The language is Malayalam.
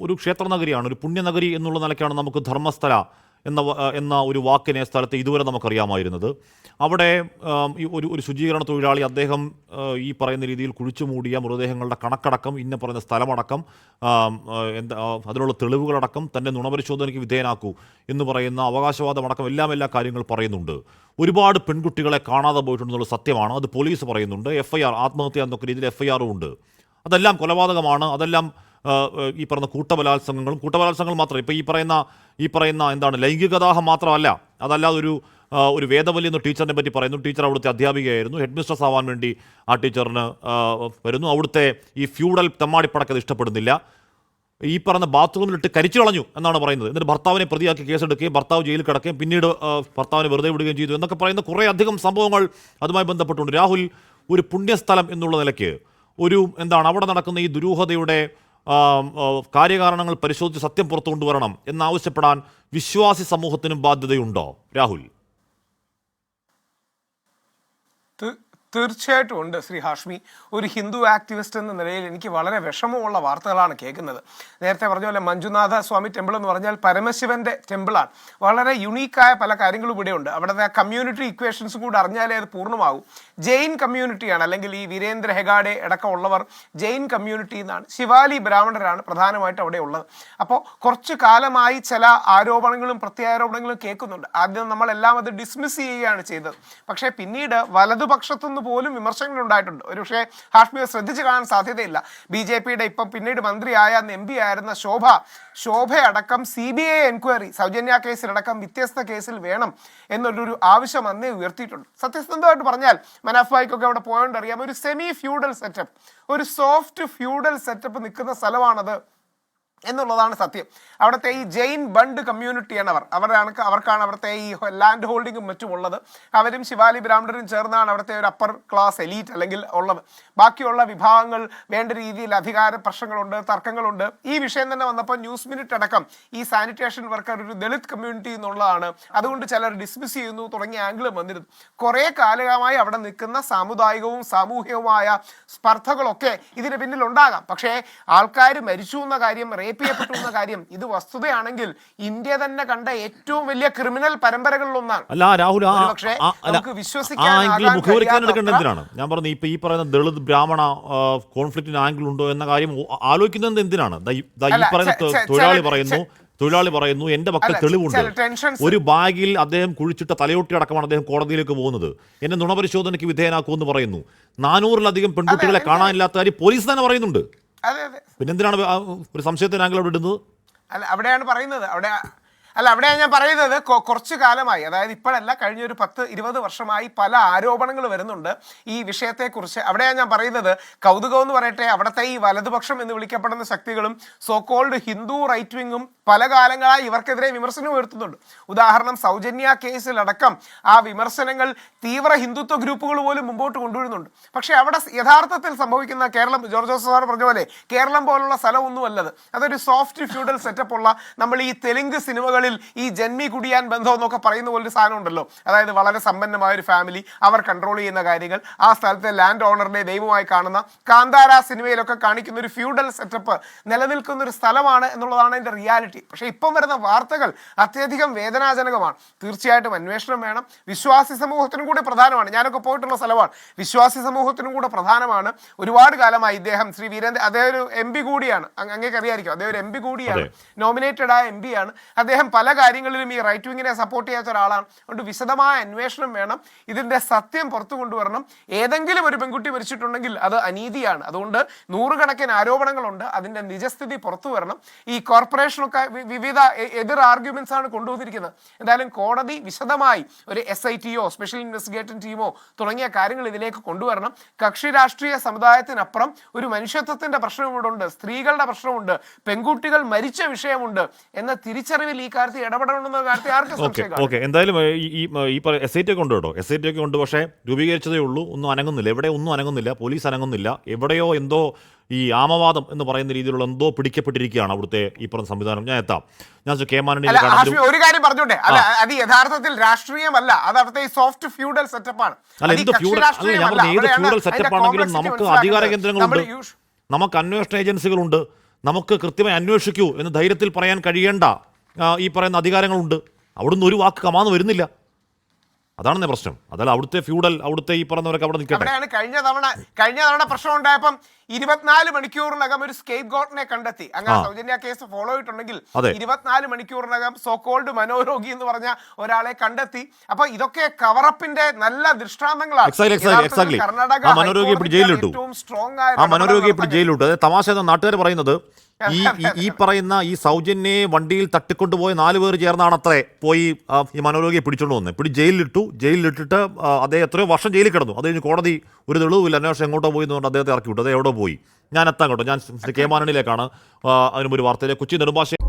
ഒരു ക്ഷേത്ര നഗരിയാണ്, ഒരു പുണ്യനഗരി എന്നുള്ള നിലയ്ക്കാണ് നമുക്ക് ധർമ്മസ്ഥല എന്ന ഒരു വാക്കിനെ സ്ഥലത്ത് ഇതുവരെ നമുക്കറിയാമായിരുന്നത്. അവിടെ ഒരു ശുചീകരണ തൊഴിലാളി അദ്ദേഹം ഈ പറയുന്ന രീതിയിൽ കുഴിച്ചു മൂടിയ മൃതദേഹങ്ങളുടെ കണക്കടക്കം, ഇന്ന പറയുന്ന സ്ഥലമടക്കം, അതിനുള്ള തെളിവുകളടക്കം തന്നെ നുണപരിശോധനയ്ക്ക് വിധേയനാക്കൂ എന്ന് പറയുന്ന അവകാശവാദമടക്കം എല്ലാ കാര്യങ്ങൾ പറയുന്നുണ്ട്. ഒരുപാട് പെൺകുട്ടികളെ കാണാതെ പോയിട്ടുണ്ടെന്നുള്ള സത്യമാണ്. അത് പോലീസ് പറയുന്നുണ്ട്. FIR, ആത്മഹത്യ എന്നൊക്കെ രീതിയിൽ FIR ഉണ്ട്. അതെല്ലാം കൊലപാതകമാണ്. അതെല്ലാം ഈ പറയുന്ന കൂട്ടബലാത്സംഗങ്ങൾ മാത്രമല്ല. ഇപ്പോൾ ഈ പറയുന്ന എന്താണ് ലൈംഗികദാഹം മാത്രമല്ല. അതല്ലാതെ ഒരു വേദവല്ലി എന്ന ടീച്ചറിനെ പറ്റി പറയുന്നു. ടീച്ചർ അവിടുത്തെ അധ്യാപികയായിരുന്നു. ഹെഡ് മിസ്ട്രസ് ആവാൻ വേണ്ടി ആ ടീച്ചറിന് വരുന്നു. അവിടുത്തെ ഈ ഫ്യൂഡൽ തെമ്മാടിപ്പടക്കത് ഇഷ്ടപ്പെടുന്നില്ല. ഈ പറഞ്ഞ ബാത്റൂമിലിട്ട് കരിച്ചു കളഞ്ഞു എന്നാണ് പറയുന്നത്. എന്നിട്ട് ഭർത്താവിനെ പ്രതിയാക്കി കേസെടുക്കുകയും ഭർത്താവ് ജയിലിൽ കിടക്കുകയും പിന്നീട് ഭർത്താവിനെ വെറുതെ വിടുകയും ചെയ്തു എന്നൊക്കെ പറയുന്ന കുറേ അധികം സംഭവങ്ങൾ അതുമായി ബന്ധപ്പെട്ടുണ്ട്. രാഹുൽ, ഒരു പുണ്യസ്ഥലം എന്നുള്ള നിലയ്ക്ക് അവിടെ നടക്കുന്ന ഈ ദുരൂഹതയുടെ കാര്യകാരണങ്ങൾ പരിശോധിച്ച് സത്യം പുറത്തു കൊണ്ടുവരണം എന്നാവശ്യപ്പെടാൻ വിശ്വാസി സമൂഹത്തിനും ബാധ്യതയുണ്ടോ രാഹുൽ? തീർച്ചയായിട്ടും ഉണ്ട് ശ്രീ ഹാഷ്മി. ഒരു ഹിന്ദു ആക്ടിവിസ്റ്റ് എന്ന നിലയിൽ എനിക്ക് വളരെ വിഷമമുള്ള വാർത്തകളാണ് കേൾക്കുന്നത്. നേരത്തെ പറഞ്ഞ പോലെ മഞ്ജുനാഥ സ്വാമി ടെമ്പിൾ എന്ന് പറഞ്ഞാൽ പരമശിവന്റെ ടെമ്പിളാണ്. വളരെ യുണീക്കായ പല കാര്യങ്ങളും ഇവിടെയുണ്ട്. അവിടുത്തെ കമ്മ്യൂണിറ്റി ഇക്വേഷൻസ് കൂടെ അറിഞ്ഞാലേ അത് പൂർണ്ണമാകും. ജെയിൻ കമ്മ്യൂണിറ്റിയാണ്, അല്ലെങ്കിൽ ഈ വീരേന്ദ്ര ഹെഗാഡെ അടക്കമുള്ളവർ ജെയിൻ കമ്മ്യൂണിറ്റി എന്നാണ്. ശിവാലി ബ്രാഹ്മണരാണ് പ്രധാനമായിട്ട് അവിടെ ഉള്ളത്. അപ്പോൾ കുറച്ചു കാലമായി ചില ആരോപണങ്ങളും പ്രത്യാരോപണങ്ങളും കേൾക്കുന്നുണ്ട്. ആദ്യം നമ്മളെല്ലാം അത് ഡിസ്മിസ് ചെയ്യുകയാണ് ചെയ്തത്. പക്ഷേ പിന്നീട് വലതുപക്ഷത്തുനിന്ന് പോലും വിമർശനങ്ങൾ ഉണ്ടായിട്ടുണ്ട്. ഒരു പക്ഷേ ഹാഷ്മിയെ ശ്രദ്ധിച്ചു കാണാൻ സാധ്യതയില്ല. BJPയുടെ ഇപ്പം പിന്നീട് മന്ത്രിയായ MP ആയിരുന്ന ശോഭയടക്കം CBI എൻക്വയറി സൗജന്യ കേസിലടക്കം വ്യത്യസ്ത കേസിൽ വേണം എന്നൊരു ആവശ്യം അന്നേ ഉയർത്തിയിട്ടുണ്ട്. സത്യസന്ധമായിട്ട് പറഞ്ഞാൽ മനാഫ്ബായിക്കൊക്കെ അവിടെ പോയോണ്ട് അറിയാം, ഒരു സെമി ഫ്യൂഡൽ സെറ്റപ്പ്, ഒരു സോഫ്റ്റ് ഫ്യൂഡൽ സെറ്റപ്പ് നിൽക്കുന്ന സ്ഥലമാണത് എന്നുള്ളതാണ് സത്യം. അവിടുത്തെ ഈ ജെയിൻ ബണ്ട് കമ്മ്യൂണിറ്റിയാണ് അവർക്കാണ് അവിടുത്തെ ഈ ലാൻഡ് ഹോൾഡിങ്ങും മറ്റുമുള്ളത്. അവരും ശിവാലി ബ്രാഹ്മണരും ചേർന്നാണ് അവിടുത്തെ ഒരു അപ്പർ ക്ലാസ് എലീറ്റ് അല്ലെങ്കിൽ ഉള്ളത്. ബാക്കിയുള്ള വിഭാഗങ്ങൾ വേണ്ട രീതിയിൽ അധികാര പ്രശ്നങ്ങളുണ്ട്, തർക്കങ്ങളുണ്ട്. ഈ വിഷയം തന്നെ വന്നപ്പോൾ ന്യൂസ് മിനിറ്റ് അടക്കം ഈ സാനിറ്റേഷൻ വർക്കർ ഒരു ദളിത് കമ്മ്യൂണിറ്റി എന്നുള്ളതാണ്, അതുകൊണ്ട് ചിലർ ഡിസ്മിസ് ചെയ്യുന്നു തുടങ്ങിയ ആംഗിളും വന്നിരുന്നു. കുറേ കാലമായി അവിടെ നിൽക്കുന്ന സാമുദായികവും സാമൂഹികവുമായ സ്പർദ്ധകളൊക്കെ ഇതിന് പിന്നിലുണ്ടാകാം. പക്ഷേ ആൾക്കാർ മരിച്ചു എന്ന കാര്യം, ചെയ്യപ്പെട്ടുന്ന കാര്യം, ഇത് വസ്തുതയാണെങ്കിൽ ഇന്ത്യ തന്നെ കണ്ട ഏറ്റവും വലിയ ക്രിമിനൽ പരമ്പരകളിലൊന്നാണ്. അല്ല രാഹുൽ, നമുക്ക് വിശ്വസിക്കാൻ എന്തിനാണ് ഞാൻ പറഞ്ഞു ഈ പറയുന്ന ദളിത് ബ്രാഹ്മണ കോൺഫ്ലിക്റ്റിന് ആംഗിൾ ഉണ്ടോ എന്ന കാര്യം ആലോചിക്കുന്നത് എന്തിനാണ്? ഈ പറയുന്ന തൊഴിലാളി പറയുന്നു എന്റെ പക്കൽ തെളിവുണ്ട്. ഒരു ബാഗിൽ അദ്ദേഹം കുഴിച്ചിട്ട തലയൊട്ടി അടക്കമാണ് അദ്ദേഹം കോടതിയിലേക്ക് പോകുന്നത്. എന്നെ നുണപരിശോധനയ്ക്ക് വിധേയനാക്കുമെന്ന് പറയുന്നു. 400-ലധികം പെൺകുട്ടികളെ കാണാനില്ലാത്ത കാര്യം പോലീസ് തന്നെ പറയുന്നുണ്ട്. പിന്നെന്തിനാണ് ഒരു സംശയത്തിന് ആംഗിൾ അവിടെ ഇടുന്നത്? അവിടെയാണ് ഞാൻ പറയുന്നത് കുറച്ചു കാലമായി, അതായത് ഇപ്പോഴല്ല, കഴിഞ്ഞൊരു 10-20 വർഷമായി പല ആരോപണങ്ങൾ വരുന്നുണ്ട് ഈ വിഷയത്തെക്കുറിച്ച്. അവിടെയാണ് ഞാൻ പറയുന്നത്, കൗതുകം എന്ന് പറയട്ടെ, അവിടുത്തെ ഈ വലതുപക്ഷം എന്ന് വിളിക്കപ്പെടുന്ന ശക്തികളും സോകോൾഡ് ഹിന്ദു റൈറ്റ് വിങ്ങും പല കാലങ്ങളായി ഇവർക്കെതിരെ വിമർശനം ഉയർത്തുന്നുണ്ട്. ഉദാഹരണം, സൗജന്യ കേസിലടക്കം ആ വിമർശനങ്ങൾ തീവ്ര ഹിന്ദുത്വ ഗ്രൂപ്പുകൾ പോലും മുമ്പോട്ട് കൊണ്ടുവരുന്നുണ്ട്. പക്ഷേ അവിടെ യഥാർത്ഥത്തിൽ സംഭവിക്കുന്ന കേരളം, ജോർജ് ജോസഫ് സാർ പറഞ്ഞ പോലെ കേരളം പോലുള്ള സ്ഥലമൊന്നും അല്ലത്. അതൊരു സോഫ്റ്റ് ഫ്യൂഡൽ സെറ്റപ്പ് ഉള്ള, നമ്മൾ ഈ തെലുങ്ക് സിനിമകളിൽ ഈ ജന്മി കുടിയാൻ ബന്ധം എന്നൊക്കെ പറയുന്ന പോലൊരു സാധനം ഉണ്ടല്ലോ. അതായത് വളരെ സമ്പന്നമായ ഒരു ഫാമിലി, അവർ കൺട്രോൾ ചെയ്യുന്ന കാര്യങ്ങൾ, ആ സ്ഥലത്തെ ലാൻഡ് ഓണറിനെ ദൈവമായി കാണുന്ന, കാന്താര സിനിമയിലൊക്കെ കാണിക്കുന്ന ഒരു ഫ്യൂഡൽ സെറ്റപ്പ് നിലനിൽക്കുന്ന ഒരു സ്ഥലമാണ് എന്നുള്ളതാണ് അതിൻ്റെ റിയാലിറ്റി. പക്ഷേ ഇപ്പം വരുന്ന വാർത്തകൾ അത്യധികം വേദനാജനകമാണ്. തീർച്ചയായിട്ടും അന്വേഷണം വേണം. വിശ്വാസി സമൂഹത്തിനും കൂടി പ്രധാനമാണ്. ഞാനൊക്കെ പോയിട്ടുള്ള സ്ഥലമാണ്. വിശ്വാസി സമൂഹത്തിനും കൂടെ പ്രധാനമാണ്. ഒരുപാട് കാലമായി ഇദ്ദേഹം ശ്രീ വീരേന്ദ്ര, അദ്ദേഹം ഒരു MP കൂടിയാണ്, അങ്ങേക്ക് അറിയാമായിരിക്കും. അദ്ദേഹം ഒരു MP കൂടിയാണ്, നോമിനേറ്റഡ് ആയ MP ആണ്. അദ്ദേഹം പല കാര്യങ്ങളിലും ഈ റൈറ്റ് വിങ്ങിനെ സപ്പോർട്ട് ചെയ്യാത്ത ഒരാളാണ്. അതുകൊണ്ട് വിശദമായ അന്വേഷണം വേണം. ഇതിൻ്റെ സത്യം പുറത്തു കൊണ്ടുവരണം. ഏതെങ്കിലും ഒരു പെൺകുട്ടി മരിച്ചിട്ടുണ്ടെങ്കിൽ അത് അനീതിയാണ്. അതുകൊണ്ട് നൂറുകണക്കിന് ആരോപണങ്ങളുണ്ട്. അതിൻ്റെ നിജസ്ഥിതി പുറത്തു വരണം. ഈ കോർപ്പറേഷനൊക്കെ വിവിധ എതിർ ആർഗ്യുമെന്റ്സ് ആണ് കൊണ്ടുവന്നിരിക്കുന്നത്. എന്തായാലും കോടതി വിശദമായി ഒരു SIT-യോ സ്പെഷ്യൽ ഇൻവെസ്റ്റിഗേഷൻ ടീമോ തുടങ്ങിയ കാര്യങ്ങൾ ഇതിലേക്ക് കൊണ്ടുവരണം. കക്ഷി രാഷ്ട്രീയ സമുദായത്തിനപ്പുറം ഒരു മനുഷ്യത്വത്തിന്റെ പ്രശ്നം ഇവിടെ ഉണ്ട്, സ്ത്രീകളുടെ പ്രശ്നമുണ്ട്, പെൺകുട്ടികൾ മരിച്ച വിഷയമുണ്ട് എന്ന തിരിച്ചറിവിൽ ഈ കാര്യത്തിൽ ഇടപെടണമെന്ന കാര്യത്തിൽ ആർക്കും സംശയം. എന്തായാലും ഈ SIT ഒക്കെ ഉണ്ട് കേട്ടോ, SIT ഒക്കെ ഉണ്ട്. പക്ഷേ രൂപീകരിച്ചതേ ഉള്ളൂ, ഒന്നും അനങ്ങുന്നില്ല. എവിടെ ഒന്നും അനങ്ങുന്നില്ല, പോലീസ് അനങ്ങുന്നില്ല. എവിടെയോ എന്തോ ഈ ആമവാദം എന്ന് പറയുന്ന രീതിയിലുള്ള എന്തോ പിടിക്കപ്പെട്ടിരിക്കുകയാണ് അവിടുത്തെ ഈ പറഞ്ഞ സംവിധാനം. ഞാൻ ഒരു കാര്യം പറഞ്ഞോട്ടെ, അത് യഥാർത്ഥത്തിൽ രാഷ്ട്രീയമല്ല, അത് അവിടുത്തെ സോഫ്റ്റ് ഫ്യൂഡൽ സെറ്റപ്പാണ്. ഏത് ഫ്യൂഡൽ സെറ്റപ്പ് ആണെങ്കിലും നമുക്ക് അധികാര കേന്ദ്രങ്ങളുണ്ട്, നമുക്ക് അന്വേഷണ ഏജൻസികളുണ്ട്, നമുക്ക് കൃത്യമായി അന്വേഷിക്കൂ എന്ന് ധൈര്യത്തിൽ പറയാൻ കഴിയേണ്ട ഈ പറയുന്ന അധികാരങ്ങളുണ്ട്. അവിടുന്ന് ഒരു വാക്ക് കമാന്ന് വരുന്നില്ല. അതാണെന്നേ പ്രശ്നം. അതല്ല അവിടുത്തെ ഫ്യൂഡൽ, അവിടുത്തെ ഈ പറഞ്ഞവരൊക്കെ അവിടെ നിൽക്കട്ടെ. അവിടെയാണ് കഴിഞ്ഞ തവണ പ്രശ്നം ഉണ്ടായപ്പം 24 മണിക്കൂറിനകം ഒരു സ്കേപ്പ് ഗോട്ടിനെ കണ്ടെത്തി. അങ്ങനെ സൗജന്യ കേസ് ഫോളോ ചെയ്തിട്ടുണ്ടെങ്കിൽ 24 മണിക്കൂറിനകം സോക്കോൾഡ് മനോരോഗി എന്ന് പറഞ്ഞ ഒരാളെ കണ്ടെത്തി. അപ്പൊ ഇതൊക്കെ കവറപ്പിന്റെ നല്ല ദൃഷ്ടാന്തങ്ങളാണ്. കർണാടക മനോരോഗിയെ പിടി ജയിലിലിട്ടു. ആ മനോരോഗിയെ പിടി ജയിലിലിട്ടു. അതായത് തമാശ നാട്ടുകാർ പറയുന്നത് ഈ പറയുന്ന ഈ സൗജന്യെ വണ്ടിയിൽ തട്ടിക്കൊണ്ടുപോയ 4 പേർ ചേർന്നാണ് അത്രേ പോയി ഈ മനോരോഗിയെ പിടിച്ചോണ്ട് വന്നത്. ജയിലിലിട്ടിട്ട് അദ്ദേഹം എത്രയോ വർഷം ജയിലിൽ കിടന്നു. അത് കഴിഞ്ഞ് കോടതി ഒരു തെളിവില്ല, അന്വേഷണം എങ്ങോട്ടോ പോയി എന്നുകൊണ്ട് അദ്ദേഹത്തെ ഇറക്കി വിട്ടു. അത് എവിടെ പോയി? ഞാൻ എത്താൻ കേട്ടോ. ഞാൻ കെ മാനണിയിലേക്കാണ്. അതിനുമ്പ് ഒരു വാർത്തയിലെ കൊച്ചി നെടുമ്പാശ്ശേരി